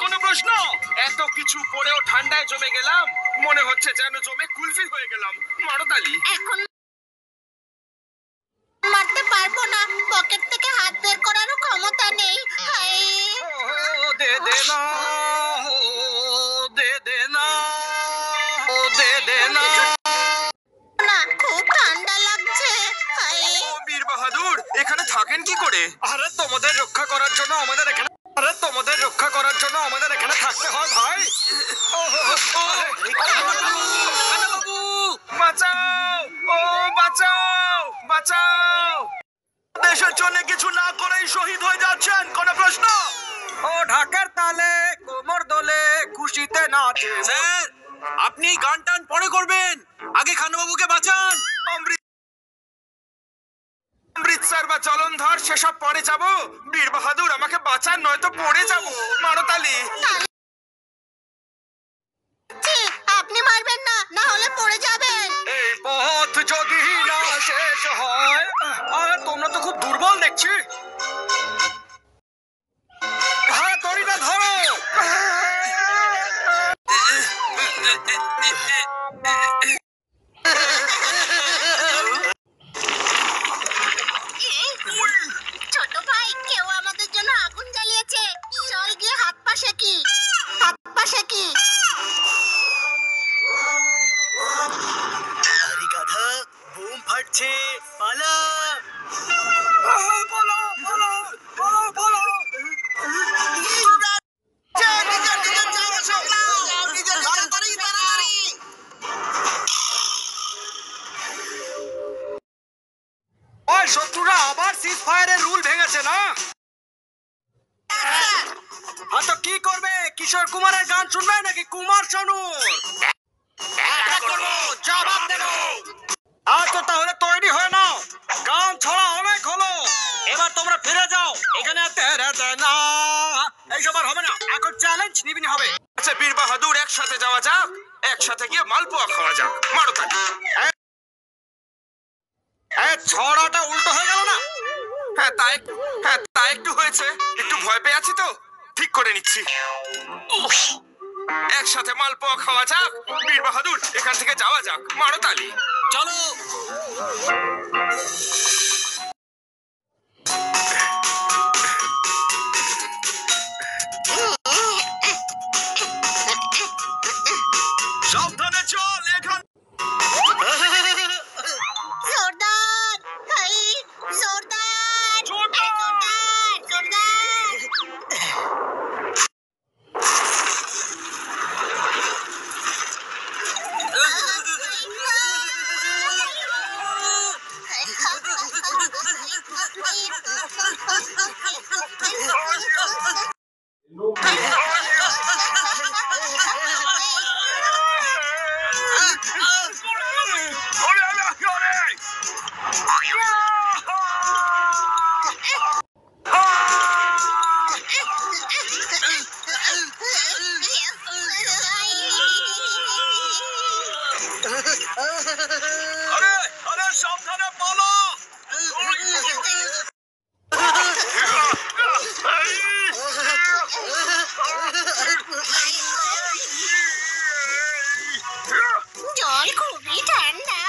কোনো প্রশ্ন? এত কিছু পরেও ঠান্ডায় জমে গেলাম, মনে হচ্ছে যেন জমে কুলফি হয়ে গেলাম। মারো তালি। এখন মারতে পারবো না, পকেট থেকে হাত বের করারও ক্ষমতা নেই। দে দে না, দে দে না, দে দে না। না, খুব ঠান্ডা লাগছে। বীর বাহাদুর এখানে থাকেন কি করে? আরে তোমাদের রক্ষা করার জন্য আমাদের এখানে থাকতে হয় ভাই। বাঁচাও, ও বাঁচাও, বাঁচাও। দেশের জন্য কিছু না করেই শহীদ হয়ে যাচ্ছেন, কোনো প্রশ্ন? ও ঢাকার তালে কোমর দোলে খুশিতে নাচে। স্যার, আপনি গান টান পরে করবেন, আগে খানবাবুকে বাঁচান। অমৃতসর বা জলন্ধর সেসব পরে যাব। বীর বাহাদুর আমাকে বাঁচান, নয়তো পড়ে যাব। মারো তালি। আপনি মারবেন না, না হলে পড়ে যাবেন। এই পথ যদি না শেষ হয়। আরে তোমরা তো খুব দুর্বল দেখছি। হ্যাঁ, দড়িটা ধরো। ছোট ভাই, কেউ আমাদের জন্য আগুন জ্বালিয়েছে। চল গিয়ে হাত পা সেকি। হাত পা সেকি। আরে গাধা, বুম ফাটছে, পালা। বলো, বলো, বলো, বলো। ওই শত্রুরা আবার সিজ ফায়ারের রুল ভেঙেছে না? তো কি করবে? কিশোর কুমারের গান শুনবে নাকি কুমার শানুর? জবাব দেব। আচ্ছা, তাহলে তৈরি হয়ে নাও। গান ছড়া অনেক হলো, এবার তোমরা ফিরে যাও। এখানে না এইসব আর হবে না, এখন চ্যালেঞ্জ নিবিনি হবে। আচ্ছা বীর বাহাদুর, একসাথে যাওয়া যাক, একসাথে গিয়ে মালপোয়া খাওয়া যাক। মারো তালি। ছড়াটা উল্টো হয়ে গেল না? হ্যাঁ তা একটু হয়েছে, একটু ভয় পেয়ে আছি তো, ঠিক করে নিচ্ছি। একসাথে মালপোয়া খাওয়া যাক। বীর বাহাদুর, এখান থেকে যাওয়া যাক। মারো তালি। চলো। সাবধানে চল এখান। জোরদার, হাই, জোরদার, জোরদার, জোরদার। আরে আরে সাবধানে বলো। জল খুবই ঠান্ডা।